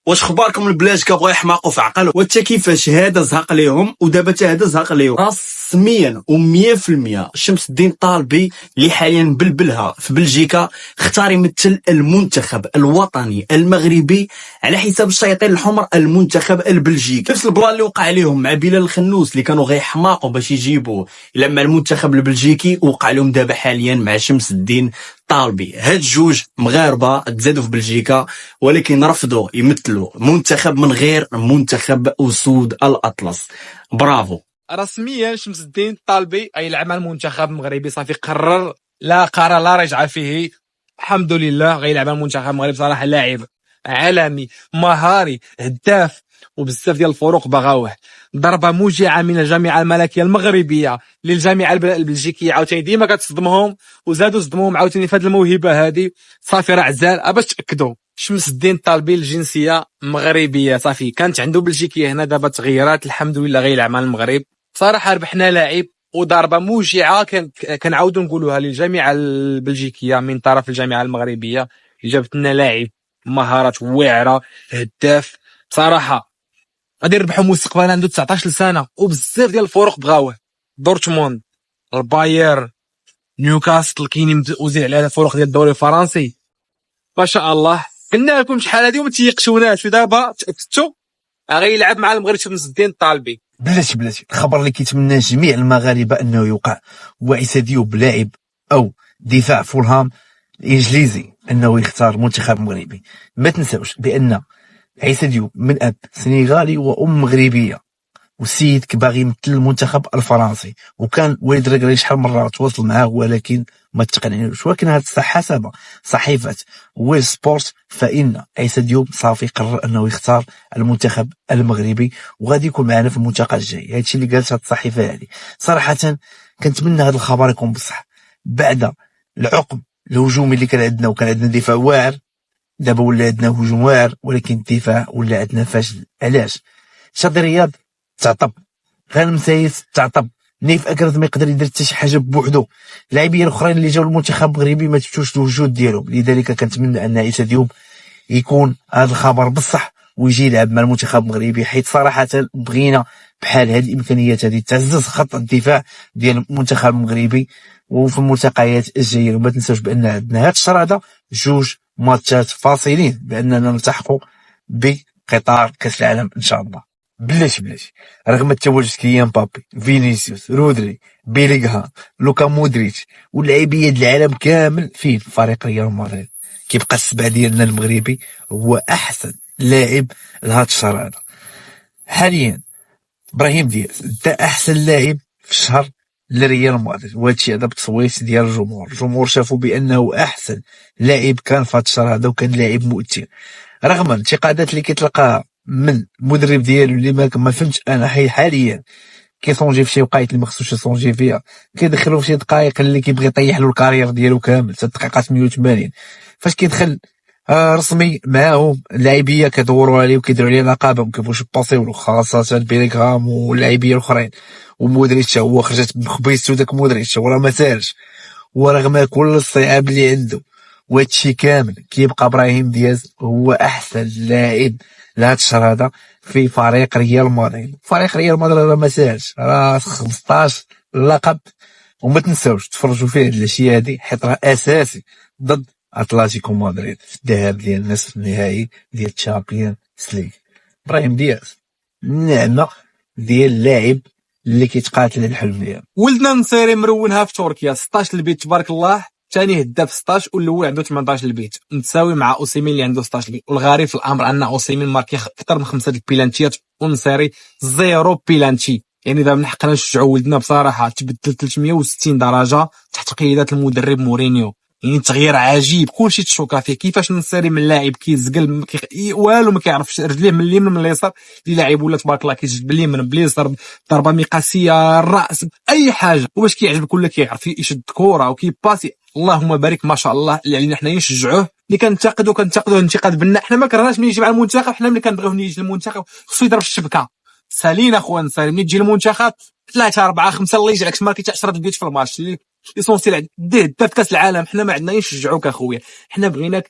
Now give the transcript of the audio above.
واش خباركم البلاد كبغوا يحماقوا في عقل وتا كيفاش هذا زهق ليهم ودابا تا هذا زهق ليهم رسميا و100% شمس الدين طالبي اللي حاليا بلبلها في بلجيكا اختار يمثل المنتخب الوطني المغربي على حساب الشياطين الحمر المنتخب البلجيكي. نفس البلان اللي وقع عليهم مع بلال الخنوس اللي كانوا غيحماقوا باش يجيبوه الى مع المنتخب البلجيكي وقع لهم دابا حاليا مع شمس الدين طالبي. هاد جوج مغاربه تزادوا في بلجيكا ولكن رفضوا يمثلوا منتخب من غير منتخب اسود الاطلس. برافو. رسميا شمس الدين طالبي يلعب مع المنتخب المغربي، صافي قرر لا قرار لا رجع فيه. الحمد لله غيلعب مع المنتخب المغربي. صراحه لاعب عالمي مهاري هداف وبزاف ديال الفروق بغاوه. ضربه موجعه من الجامعه الملكيه المغربيه للجامعه البلجيكيه عاوتاني ديما كتصدمهم وزادوا صدموهم عاوتاني في هذه الموهبه هذه. صافي راه عزال باش تاكدوا شمس الدين طالبي الجنسيه مغربيه، صافي كانت عنده بلجيكيه هنا دابا تغيرات الحمد لله غيلعب مع المغرب. صراحه ربحنا لاعب وضربه موجعه كنعاودوا نقولوها للجامعه البلجيكيه من طرف الجامعه المغربيه. جابت لنا لاعب مهارات واعره هداف. بصراحه غادي يربحوا مستقبلا، عنده 19 سنه وبزاف ديال الفرق بغاوه. دورتموند، الباير، نيوكاسل، كاينين وزيد على الفرق ديال الدوري الفرنسي. ما شاء الله قلنا لكم شحال هادي وما تيقشوناش، ودابا تاكدتوا غيلعب مع المغرب شمس الدين طالبي. بلاتي الخبر اللي كيتمناه جميع المغاربه انه يوقع هو عيسى ديوب لاعب او دفاع فولهام الانجليزي انه يختار منتخب مغربي. ما تنساوش بان عيسى ديوب من اب سنغالي وام مغربيه، والسيد باغي يمثل المنتخب الفرنسي، وكان والد ركري شحال مره تواصل معاه ولكن ما تقنعنوش. ولكن هذا حسب صحيفه ويل سبورت فان عيسى ديوب صافي قرر انه يختار المنتخب المغربي وغادي يكون معنا في الملتقى الجاي. هادشي اللي قالت هذه الصحيفه هذه. صراحه كنتمنى هذا الخبر يكون بصح بعد العقم الهجومي اللي كان عندنا، وكان عندنا دفاع واعر. دابا ولا عندنا هجوم واعر ولكن الدفاع ولا عندنا فاشل. علاش؟ شادي رياض تعطب، غانم سايس تعطب، نيف اكرد ما يقدر يدير حتى شي حاجه بوحدو. اللاعبين الاخرين اللي جاو المنتخب المغربي ما تفتوش الوجود ديالهم. لذلك كنتمنى ان عيسى ديوب يكون هذا الخبر بصح ويجي يلعب مع المنتخب المغربي، حيت صراحه بغينا بحال هذه الامكانيات هذه تعزز خط الدفاع ديال المنتخب المغربي وفي الملتقيات الجايه. وما تنساوش بان عندنا هذا الشهر هذا جوج ماتشات فاصلين باننا نلتحقوا بقطار كاس العالم ان شاء الله. بلاتي رغم التواجد كيان بابي، فينيسيوس، رودري، بيليغهام، لوكا مودريتش واللاعبيه ديال العالم كامل فين فريق ريال مدريد، كيبقى السبع ديالنا المغربي هو احسن لاعب لهذا الشهر هذا. حاليا ابراهيم دياز دا احسن لاعب في الشهر لريال مدريد، وهادشي هذا بتصويت ديال الجمهور شافوا بانه احسن لاعب كان في هذا الشهر هذا وكان لاعب مؤثر. رغم الانتقادات اللي كيتلقاها من المدرب ديالو اللي ما فهمتش انا حاليا كيصونجي في شي وقايت اللي ما خصوش يصونجي فيها، كيدخلوا في شي دقائق اللي كيبغي يطيح له الكارير ديالو كامل حتى الدقيقه 88 فاش كيدخل رسمي معاهم اللاعبيه كيدوروا عليه وكيديروا عليه العقابه وكيفوش يباسيو له، خاصه بيليغرام واللاعبيه الاخرين. ومودريتش هو خرجت بخبيزته داك مودريتش وراه ما سالش، ورغم كل الصعاب اللي عنده وهادشي كامل كيبقى ابراهيم دياز هو احسن لاعب لهذا الشهر هذا في فريق ريال مدريد. فريق ريال مدريد راه ما سالش، راه 15 لقب. وما تنساوش تفرجوا فيه هاد الاشياء هادي حيت راه اساسي ضد اتلتيكو مدريد في الذهاب ديال نصف النهائي ديال الشامبيونز ليغ. ابراهيم دياز نعمه ديال اللاعب اللي كيتقاتل على الحلم ديالو. ولدنا النصيري مرونها في تركيا 16 البيت تبارك الله، ثاني هداف 16 والاول عنده 18 البيت متساوي مع اوسيمين اللي عنده 16 البيت. والغريب في الامر ان اوسيمين ماركي اكثر من 5 البيلانتيات والنصيري 0 بيلانتي. يعني دابا من حقنا نشجعوا ولدنا بصراحه، تبدل 360 درجه تحت قياده المدرب مورينيو. يعني تغيير عجيب، كلشي تشوكا فيه. كيفاش النصيري من لاعب كيزقل والو ما كيعرفش رجليه من اليمين من اليسار لاعب ولا تبارك الله كيجبد باليمين باليسار ضربه مقاسيه الراس اي حاجه، وباش كيعجبك ولا كيعرف يشد كره وكيباسي. اللهم بارك ما شاء الله اللي علينا حنا نشجعوه. اللي كنتقدوا انتقاد بناء، حنا ما كرهناش ملي يجي مع المنتخب، حنا ملي كنبغيوه يجي للمنتخب خصو يضرب الشبكه. سالينا خوان سالي ملي تجي المنتخب 3 4 5 الله يجعلك ماركي 10 البيوت في الماتش ليسونسيال ديه دار كاس العالم. حنا ما عندنا نشجعوك اخويا، حنا بغيناك